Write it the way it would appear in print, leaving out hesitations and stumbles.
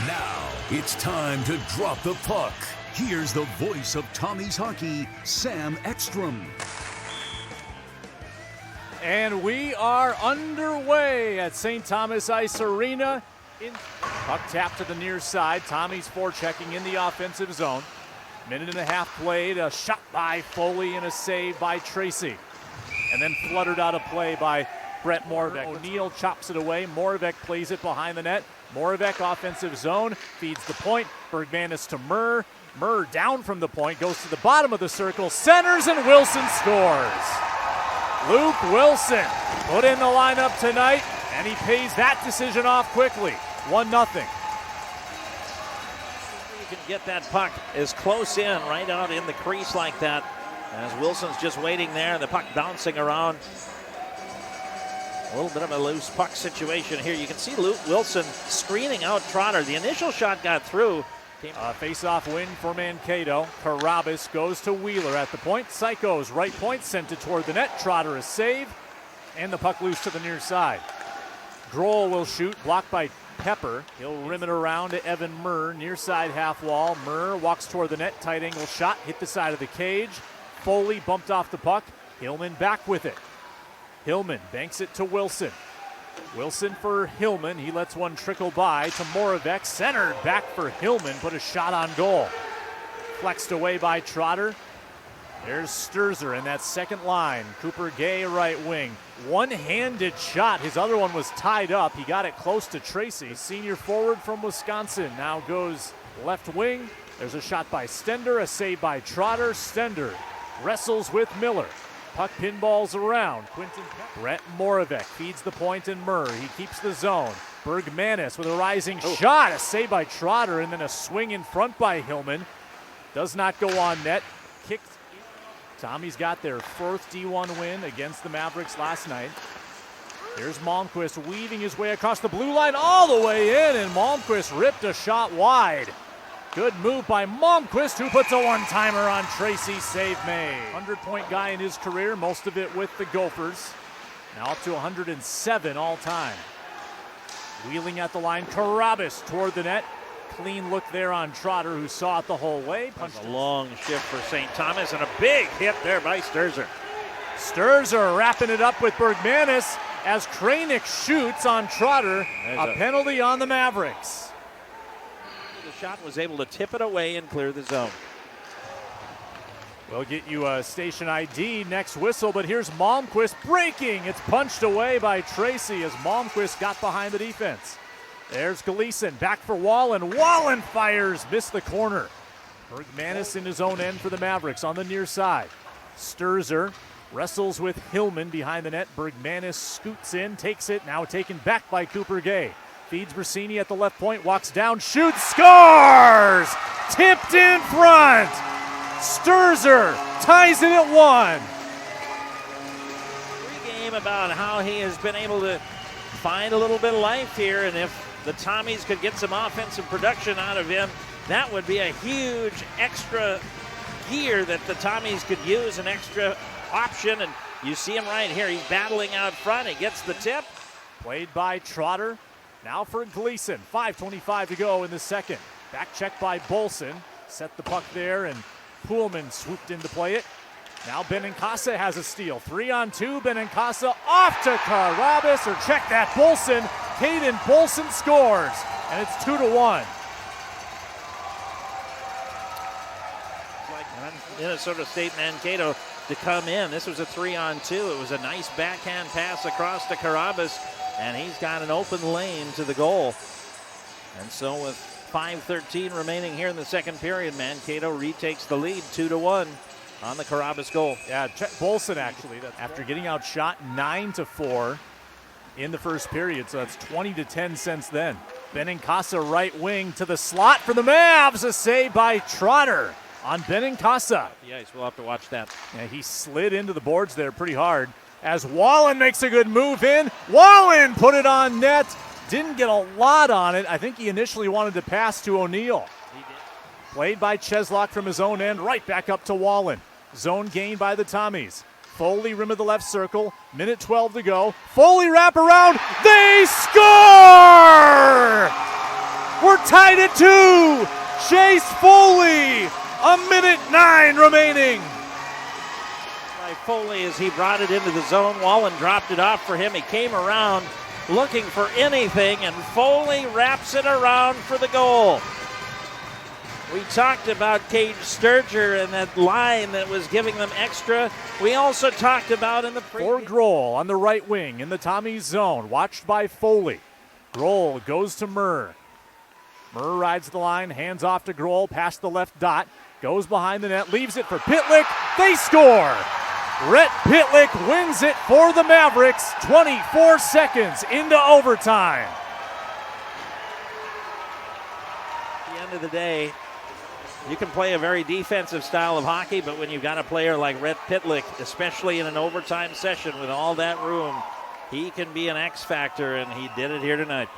Now it's time to drop the puck. Here's the voice of Tommy's hockey, Sam Ekstrom. And we are underway at St. Thomas Ice Arena. Puck tap to the near side. Tommy's forechecking in the offensive zone. Minute and a half played. A shot by Foley and a save by Tracy. And then fluttered out of play by Brett Moravec. O'Neill chops it away. Moravec plays it behind the net. Moravec offensive zone. Feeds the point. Bergmanis to Murr. Murr down from the point. Goes to the bottom of the circle. Centers and Wilson scores. Luke Wilson put in the lineup tonight, and he pays that decision off quickly. 1-0. You can get that puck as close in, right out in the crease like that, as Wilson's just waiting there, the puck bouncing around. A little bit of a loose puck situation here. You can see Luke Wilson screening out Trotter. The initial shot got through. Face-off win for Mankato. Carabas goes to Wheeler at the point. Psycho's right point sent it toward the net. Trotter a save, and the puck loose to the near side. Grohl will shoot, blocked by Pepper. He'll rim it around to Evan Murr, near side half wall. Murr walks toward the net, tight angle shot, hit the side of the cage. Foley bumped off the puck. Hillman back with it. Hillman banks it to Wilson. Wilson for Hillman. He lets one trickle by to Moravec. Centered back for Hillman. Put a shot on goal. Flexed away by Trotter. There's Sturzer in that second line. Cooper Gay right wing. One-handed shot. His other one was tied up. He got it close to Tracy. Senior forward from Wisconsin now goes left wing. There's a shot by Stender. A save by Trotter. Stender wrestles with Miller. Puck pinballs around. Brett Moravec feeds the point and Murr. He keeps the zone. Bergmanis with a rising shot. A save by Trotter and then a swing in front by Hillman. Does not go on net. Kicked. Tommy's got their fourth D1 win against the Mavericks last night. Here's Malmquist weaving his way across the blue line all the way in, and Malmquist ripped a shot wide. Good move by Malmquist, who puts a one-timer on Tracy. Save made. 100-point guy in his career, most of it with the Gophers. Now up to 107 all-time. Wheeling at the line, Carabas toward the net. Clean look there on Trotter, who saw it the whole way. Punched a long shift for St. Thomas, and a big hit there by Sturzer. Sturzer wrapping it up with Bergmanis as Kranick shoots on Trotter. A penalty on the Mavericks. The shot was able to tip it away and clear the zone. We'll get you a station ID next whistle, but here's Malmquist breaking. It's punched away by Tracy as Malmquist got behind the defense. There's Gleason back for Wallen. Wallen fires, missed the corner. Bergmanis in his own end for the Mavericks on the near side. Sturzer wrestles with Hillman behind the net. Bergmanis scoots in, takes it, now taken back by Cooper Gay. Feeds Brasini at the left point, walks down, shoots, scores! Tipped in front! Sturzer ties it at 1. Pre-game about how he has been able to find a little bit of life here, and if the Tommies could get some offensive production out of him, that would be a huge extra gear that the Tommies could use, an extra option, and you see him right here. He's battling out front. He gets the tip. Played by Trotter. Now for Gleason. 5:25 to go in the second. Back check by Bolson. Set the puck there, and Poolman swooped in to play it. Now Benincasa has a steal. 3-on-2. Benincasa off to Carabas, or check that, Bolson. Hayden Bolson scores, and it's 2-1. Like Minnesota State Mankato to come in. This was a 3-on-2. It was a nice backhand pass across to Carabas, and he's got an open lane to the goal. And so with 5:13 remaining here in the second period, Mankato retakes the lead 2-1 on the Carabas goal. Yeah, check Bolson actually. That's after getting outshot 9-4 in the first period, so that's 20-10 since then. Benincasa right wing to the slot for the Mavs. A save by Trotter on Benincasa. Yes, we'll have to watch that. Yeah, he slid into the boards there pretty hard as Wallen makes a good move in. Wallen put it on net. Didn't get a lot on it. I think he initially wanted to pass to O'Neill. He did. Played by Cheslock from his own end, right back up to Wallen. Zone gained by the Tommies. Foley, rim of the left circle. Minute 12 to go. Foley wrap around. They score! We're tied at 2. Chase Foley, 1:09 remaining. By Foley as he brought it into the zone wall and dropped it off for him. He came around looking for anything, and Foley wraps it around for the goal. We talked about Cage Sturger and that line that was giving them extra. We also talked about in the For Grohl on the right wing in the Tommies zone, watched by Foley. Grohl goes to Murr. Murr rides the line, hands off to Grohl, past the left dot, goes behind the net, leaves it for Pitlick. They score! Rhett Pitlick wins it for the Mavericks, 24 seconds into overtime. At the end of the day, you can play a very defensive style of hockey, but when you've got a player like Rhett Pitlick, especially in an overtime session with all that room, he can be an X factor, and he did it here tonight.